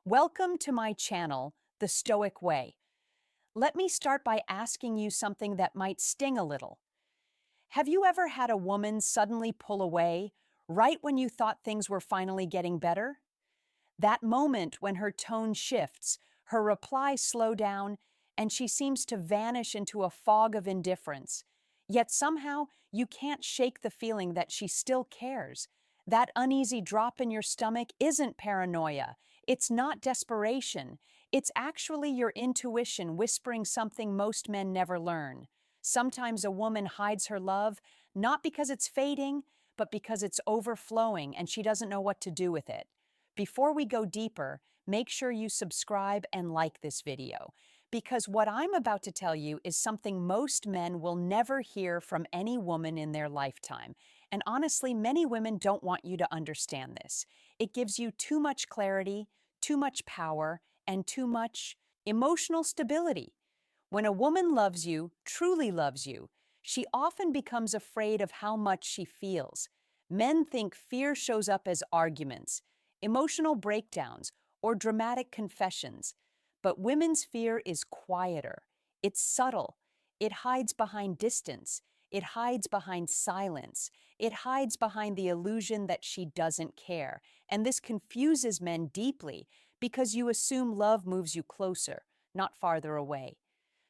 Welcome to my channel, The Stoic Way. Let me start by asking you something that might sting a little. Have you ever had a woman suddenly pull away right when you thought things were finally getting better? That moment when her tone shifts, her replies slow down, and she seems to vanish into a fog of indifference. Yet somehow you can't shake the feeling that she still cares. That uneasy drop in your stomach isn't paranoia. It's not desperation. It's actually your intuition whispering something most men never learn. Sometimes a woman hides her love, not because it's fading, but because it's overflowing and she doesn't know what to do with it. Before we go deeper, make sure you subscribe and like this video, because what I'm about to tell you is something most men will never hear from any woman in their lifetime. And honestly, many women don't want you to understand this. It gives you too much clarity, too much power, and too much emotional stability. When a woman loves you, truly loves you, she often becomes afraid of how much she feels. Men think fear shows up as arguments, emotional breakdowns, or dramatic confessions. But women's fear is quieter. It's subtle. It hides behind distance. It hides behind silence. It hides behind the illusion that she doesn't care. And this confuses men deeply because you assume love moves you closer, not farther away.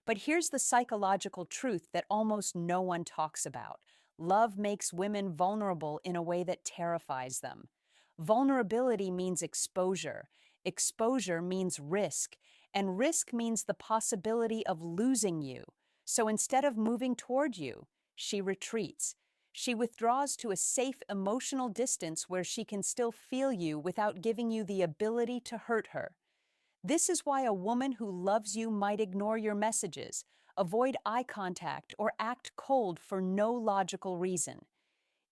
But here's the psychological truth that almost no one talks about. Love makes women vulnerable in a way that terrifies them. Vulnerability means exposure. Exposure means risk. And risk means the possibility of losing you. So instead of moving toward you, she retreats. She withdraws to a safe emotional distance where she can still feel you without giving you the ability to hurt her. This is why a woman who loves you might ignore your messages, avoid eye contact, or act cold for no logical reason.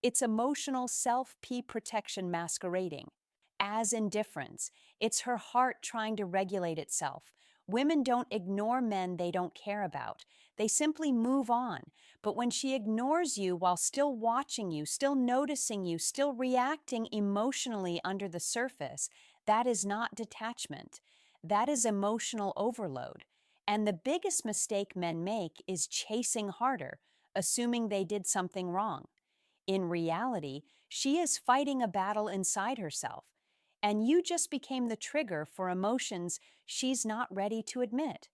It's emotional self-protection masquerading as indifference. It's her heart trying to regulate itself. Women don't ignore men they don't care about. They simply move on. But when she ignores you while still watching you, still noticing you, still reacting emotionally under the surface, that is not detachment. That is emotional overload. And the biggest mistake men make is chasing harder, assuming they did something wrong. In reality, she is fighting a battle inside herself, and you just became the trigger for emotions she's not ready to admit.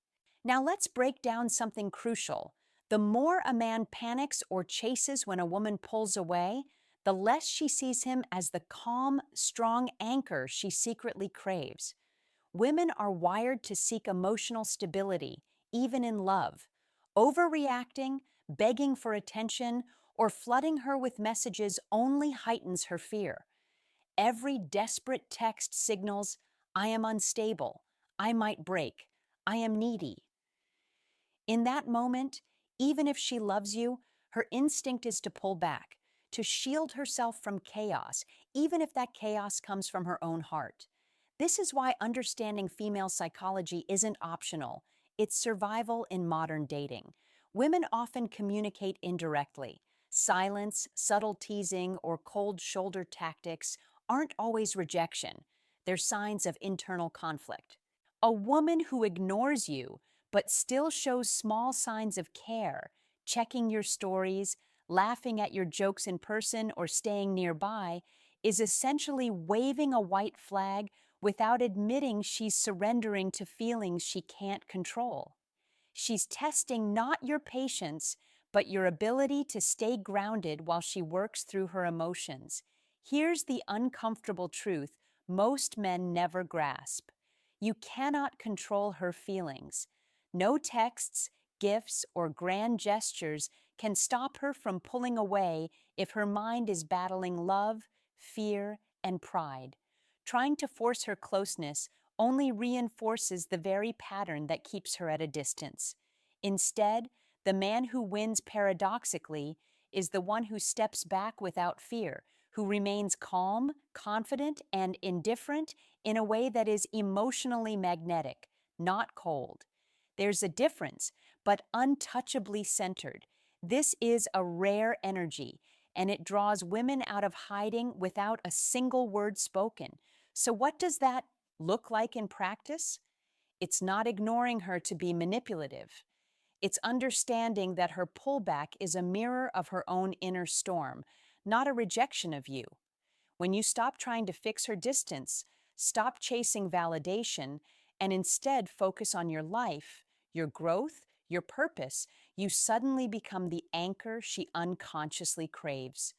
Now let's break down something crucial. The more a man panics or chases when a woman pulls away, the less she sees him as the calm, strong anchor she secretly craves. Women are wired to seek emotional stability, even in love. Overreacting, begging for attention, or flooding her with messages only heightens her fear. Every desperate text signals, I am unstable, I might break, I am needy. In that moment, even if she loves you, her instinct is to pull back, to shield herself from chaos, even if that chaos comes from her own heart. This is why understanding female psychology isn't optional. It's survival in modern dating. Women often communicate indirectly. Silence, subtle teasing, or cold shoulder tactics aren't always rejection. They're signs of internal conflict. A woman who ignores you but still shows small signs of care, checking your stories, laughing at your jokes in person, or staying nearby, is essentially waving a white flag without admitting she's surrendering to feelings she can't control. She's testing not your patience, but your ability to stay grounded while she works through her emotions. Here's the uncomfortable truth most men never grasp. You cannot control her feelings. No texts, gifts, or grand gestures can stop her from pulling away if her mind is battling love, fear, and pride. Trying to force her closeness only reinforces the very pattern that keeps her at a distance. Instead, the man who wins paradoxically is the one who steps back without fear, who remains calm, confident, and indifferent in a way that is emotionally magnetic, not cold. There's a difference, but untouchably centered. This is a rare energy, and it draws women out of hiding without a single word spoken. So what does that look like in practice? It's not ignoring her to be manipulative. It's understanding that her pullback is a mirror of her own inner storm, not a rejection of you. When you stop trying to fix her distance, stop chasing validation, and instead focus on your life, your growth, your purpose, you suddenly become the anchor she unconsciously craves.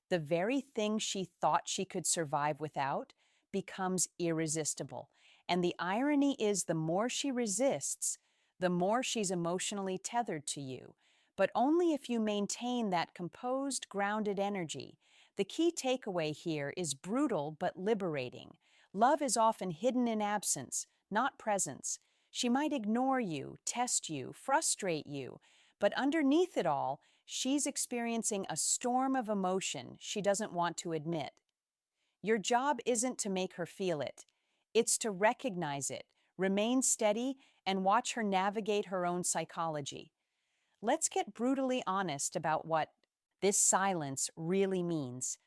The very thing she thought she could survive without becomes irresistible. And the irony is, the more she resists, the more she's emotionally tethered to you. But only if you maintain that composed, grounded energy. The key takeaway here is brutal but liberating. Love is often hidden in absence, not presence. She might ignore you, test you, frustrate you, but underneath it all, she's experiencing a storm of emotion she doesn't want to admit. Your job isn't to make her feel it. It's to recognize it, remain steady, and watch her navigate her own psychology. Let's get brutally honest about what this silence really means.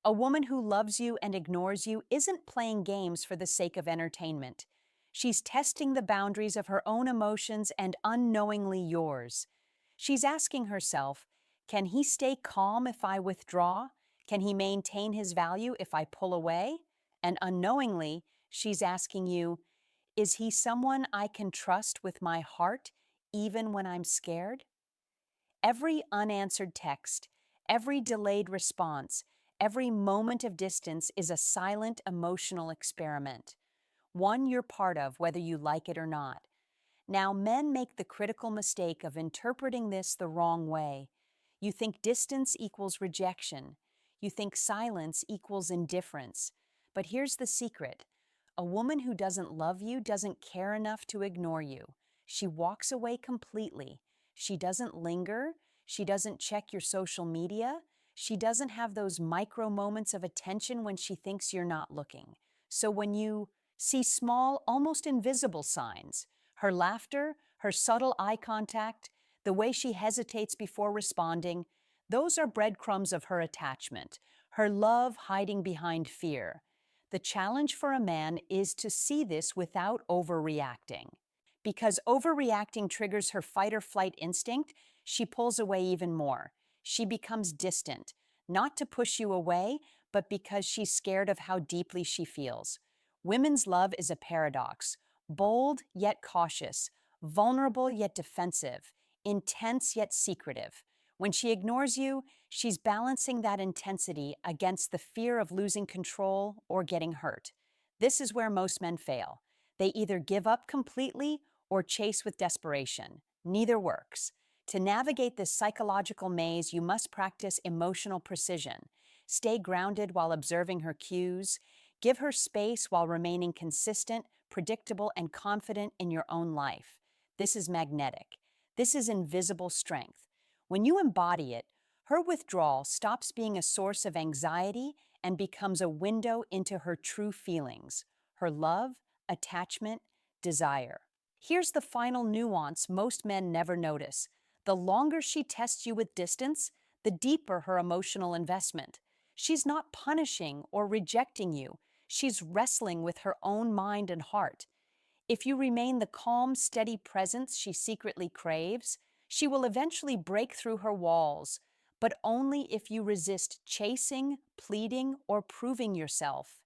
A woman who loves you and ignores you isn't playing games for the sake of entertainment. She's testing the boundaries of her own emotions and unknowingly yours. She's asking herself, can he stay calm if I withdraw? Can he maintain his value if I pull away? And unknowingly, she's asking you, is he someone I can trust with my heart even when I'm scared? Every unanswered text, every delayed response, every moment of distance is a silent emotional experiment, one you're part of whether you like it or not. Now, men make the critical mistake of interpreting this the wrong way. You think distance equals rejection. You think silence equals indifference. But here's the secret. A woman who doesn't love you doesn't care enough to ignore you. She walks away completely. She doesn't linger. She doesn't check your social media. She doesn't have those micro moments of attention when she thinks you're not looking. So when you see small, almost invisible signs, her laughter, her subtle eye contact, the way she hesitates before responding, those are breadcrumbs of her attachment, her love hiding behind fear. The challenge for a man is to see this without overreacting. Because overreacting triggers her fight or flight instinct, she pulls away even more. She becomes distant, not to push you away, but because she's scared of how deeply she feels. Women's love is a paradox, bold yet cautious, vulnerable yet defensive, intense yet secretive. When she ignores you, she's balancing that intensity against the fear of losing control or getting hurt. This is where most men fail. They either give up completely or chase with desperation. Neither works. To navigate this psychological maze, you must practice emotional precision. Stay grounded while observing her cues. Give her space while remaining consistent, predictable, and confident in your own life. This is magnetic. This is invisible strength. When you embody it, her withdrawal stops being a source of anxiety and becomes a window into her true feelings, her love, attachment, desire. Here's the final nuance most men never notice. The longer she tests you with distance, the deeper her emotional investment. She's not punishing or rejecting you. She's wrestling with her own mind and heart. If you remain the calm, steady presence she secretly craves, she will eventually break through her walls, but only if you resist chasing, pleading, or proving yourself.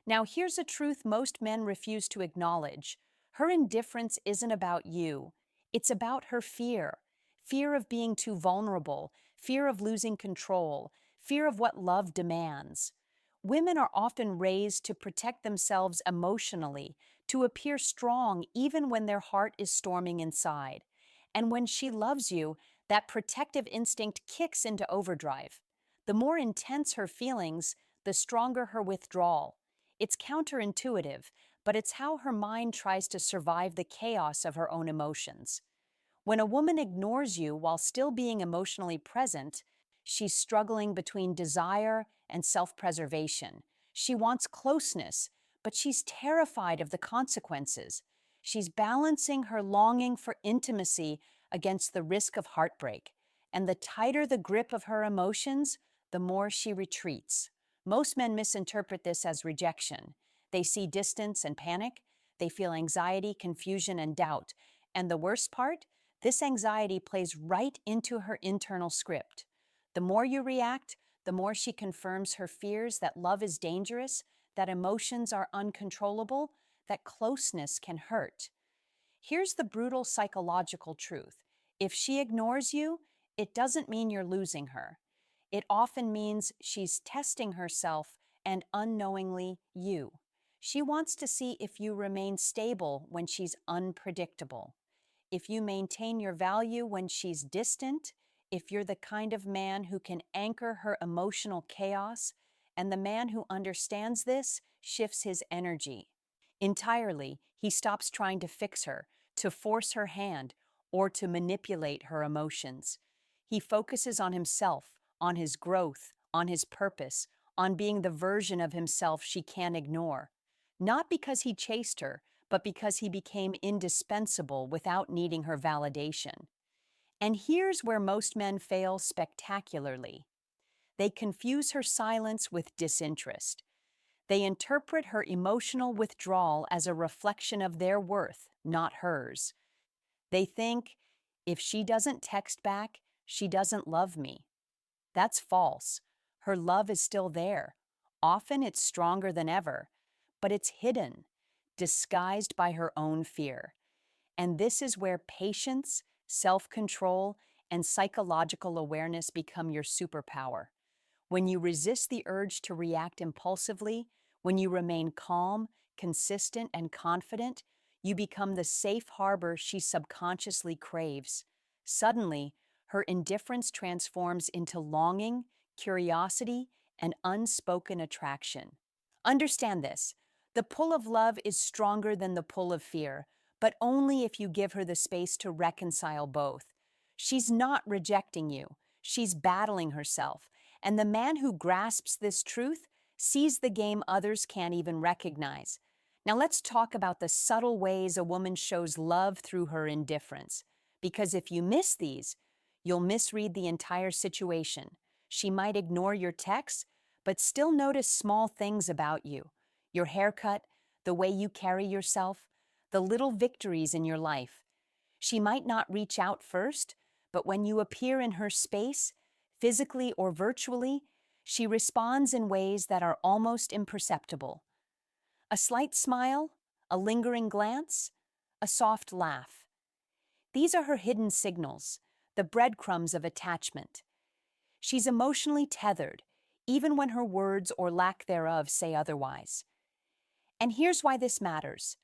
Now, here's a truth most men refuse to acknowledge. Her indifference isn't about you. It's about her fear. Fear of being too vulnerable, fear of losing control, fear of what love demands. Women are often raised to protect themselves emotionally, to appear strong even when their heart is storming inside. And when she loves you, that protective instinct kicks into overdrive. The more intense her feelings, the stronger her withdrawal. It's counterintuitive, but it's how her mind tries to survive the chaos of her own emotions. When a woman ignores you while still being emotionally present, she's struggling between desire and self-preservation. She wants closeness, but she's terrified of the consequences. She's balancing her longing for intimacy against the risk of heartbreak. And the tighter the grip of her emotions, the more she retreats. Most men misinterpret this as rejection. They see distance and panic. They feel anxiety, confusion, and doubt. And the worst part? This anxiety plays right into her internal script. The more you react, the more she confirms her fears that love is dangerous, that emotions are uncontrollable, that closeness can hurt. Here's the brutal psychological truth. If she ignores you, it doesn't mean you're losing her. It often means she's testing herself and unknowingly you. She wants to see if you remain stable when she's unpredictable, if you maintain your value when she's distant, if you're the kind of man who can anchor her emotional chaos, and the man who understands this shifts his energy entirely. He stops trying to fix her, to force her hand, or to manipulate her emotions. He focuses on himself, on his growth, on his purpose, on being the version of himself she can't ignore. Not because he chased her, but because he became indispensable without needing her validation. And here's where most men fail spectacularly. They confuse her silence with disinterest. They interpret her emotional withdrawal as a reflection of their worth, not hers. They think, if she doesn't text back, she doesn't love me. That's false. Her love is still there. Often it's stronger than ever, but it's hidden, disguised by her own fear. And this is where patience, self-control, and psychological awareness become your superpower. When you resist the urge to react impulsively, when you remain calm, consistent, and confident, you become the safe harbor she subconsciously craves. Suddenly, her indifference transforms into longing, curiosity, and unspoken attraction. Understand this. The pull of love is stronger than the pull of fear, but only if you give her the space to reconcile both. She's not rejecting you. She's battling herself. And the man who grasps this truth sees the game others can't even recognize. Now let's talk about the subtle ways a woman shows love through her indifference. Because if you miss these, you'll misread the entire situation. She might ignore your texts, but still notice small things about you. Your haircut, the way you carry yourself, the little victories in your life. She might not reach out first, but when you appear in her space, physically or virtually, she responds in ways that are almost imperceptible. A slight smile, a lingering glance, a soft laugh. These are her hidden signals, the breadcrumbs of attachment. She's emotionally tethered, even when her words or lack thereof say otherwise. And here's why this matters.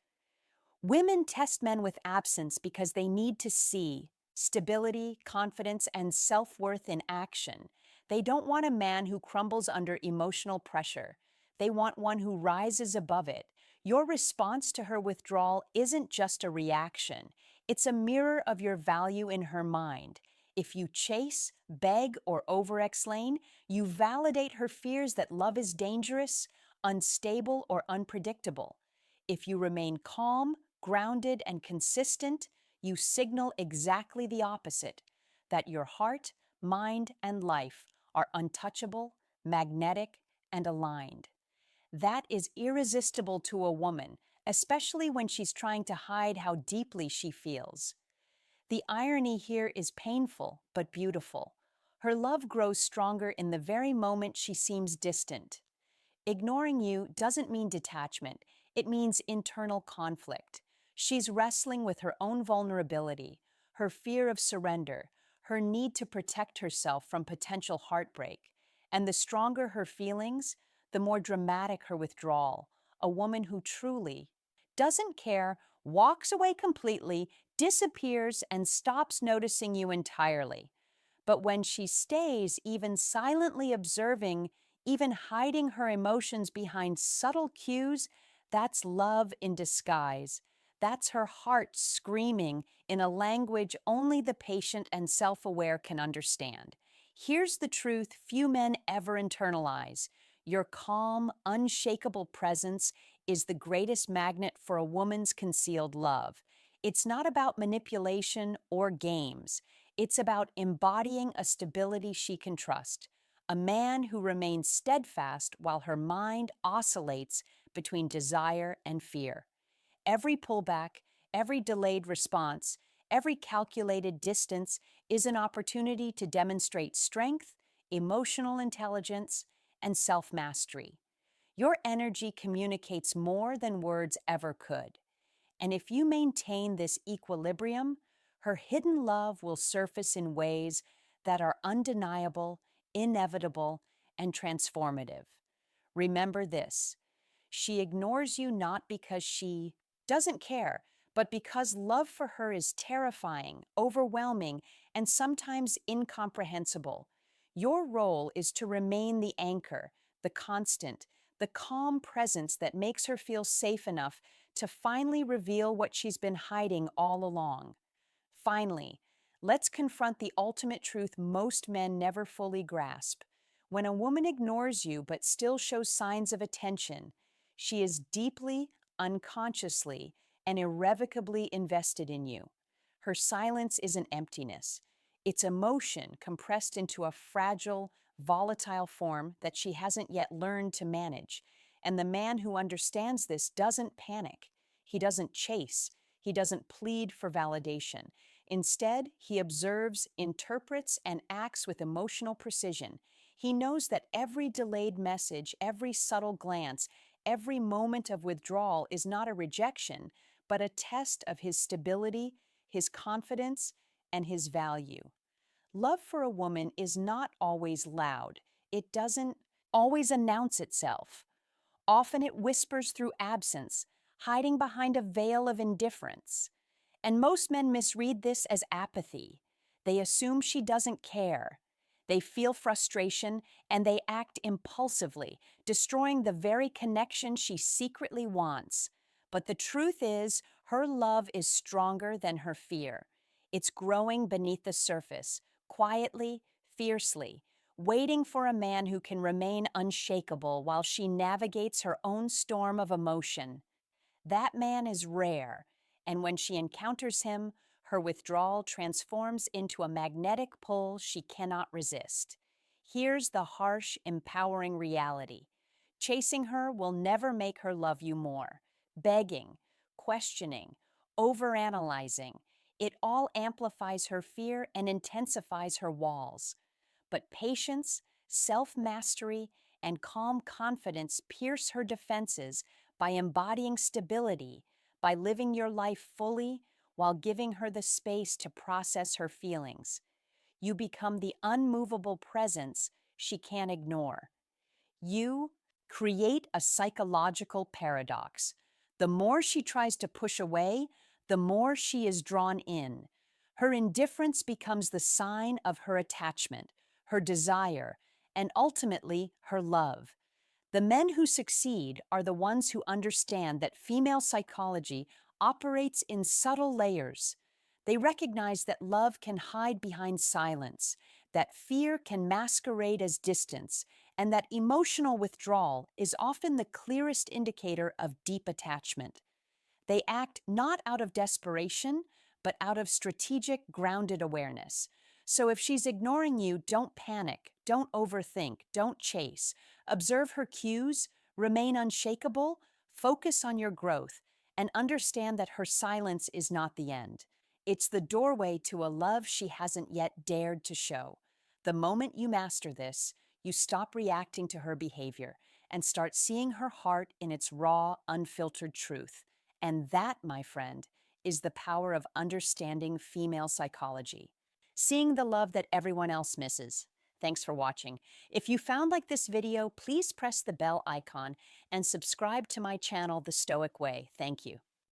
Women test men with absence because they need to see stability, confidence, and self-worth in action. They don't want a man who crumbles under emotional pressure. They want one who rises above it. Your response to her withdrawal isn't just a reaction. It's a mirror of your value in her mind. If you chase, beg, or over-explain, you validate her fears that love is dangerous, unstable, or unpredictable. If you remain calm, grounded, and consistent, you signal exactly the opposite, that your heart, mind, and life are untouchable, magnetic, and aligned. That is irresistible to a woman, especially when she's trying to hide how deeply she feels. The irony here is painful but beautiful. Her love grows stronger in the very moment she seems distant. Ignoring you doesn't mean detachment, it means internal conflict. She's wrestling with her own vulnerability, her fear of surrender, her need to protect herself from potential heartbreak. And the stronger her feelings, the more dramatic her withdrawal. A woman who truly doesn't care, walks away completely, disappears, and stops noticing you entirely. But when she stays, even silently observing, even hiding her emotions behind subtle cues, that's love in disguise. That's her heart screaming in a language only the patient and self-aware can understand. Here's the truth few men ever internalize. Your calm, unshakable presence is the greatest magnet for a woman's concealed love. It's not about manipulation or games. It's about embodying a stability she can trust. A man who remains steadfast while her mind oscillates between desire and fear. Every pullback, every delayed response, every calculated distance is an opportunity to demonstrate strength, emotional intelligence, and self mastery. Your energy communicates more than words ever could. And if you maintain this equilibrium, her hidden love will surface in ways that are undeniable, inevitable, and transformative. Remember this: she ignores you not because she doesn't care, but because love for her is terrifying, overwhelming, and sometimes incomprehensible. Your role is to remain the anchor, the constant, the calm presence that makes her feel safe enough to finally reveal what she's been hiding all along. Finally, let's confront the ultimate truth most men never fully grasp. When a woman ignores you but still shows signs of attention, she is deeply, unconsciously, and irrevocably invested in you. Her silence isn't emptiness. It's emotion compressed into a fragile, volatile form that she hasn't yet learned to manage. And the man who understands this doesn't panic. He doesn't chase. He doesn't plead for validation. Instead, he observes, interprets, and acts with emotional precision. He knows that every delayed message, every subtle glance, every moment of withdrawal is not a rejection, but a test of his stability, his confidence, and his value. Love for a woman is not always loud. It doesn't always announce itself. Often it whispers through absence, hiding behind a veil of indifference. And most men misread this as apathy. They assume she doesn't care. They feel frustration and they act impulsively, destroying the very connection she secretly wants. But the truth is, her love is stronger than her fear. It's growing beneath the surface, quietly, fiercely, waiting for a man who can remain unshakable while she navigates her own storm of emotion. That man is rare, and when she encounters him, her withdrawal transforms into a magnetic pull she cannot resist. Here's the harsh, empowering reality: chasing her will never make her love you more. Begging, questioning, overanalyzing, it all amplifies her fear and intensifies her walls. But patience, self mastery, and calm confidence pierce her defenses by embodying stability, by living your life fully while giving her the space to process her feelings. You become the unmovable presence she can't ignore. You create a psychological paradox. The more she tries to push away, the more she is drawn in. Her indifference becomes the sign of her attachment, her desire, and ultimately her love. The men who succeed are the ones who understand that female psychology operates in subtle layers. They recognize that love can hide behind silence, that fear can masquerade as distance, and that emotional withdrawal is often the clearest indicator of deep attachment. They act not out of desperation, but out of strategic, grounded awareness. So if she's ignoring you, don't panic, don't overthink, don't chase. Observe her cues, remain unshakable, focus on your growth, and understand that her silence is not the end. It's the doorway to a love she hasn't yet dared to show. The moment you master this, you stop reacting to her behavior and start seeing her heart in its raw, unfiltered truth. And that, my friend, is the power of understanding female psychology. Seeing the love that everyone else misses. Thanks for watching. If you found like this video, please press the bell icon and subscribe to my channel, The Stoic Way. Thank you.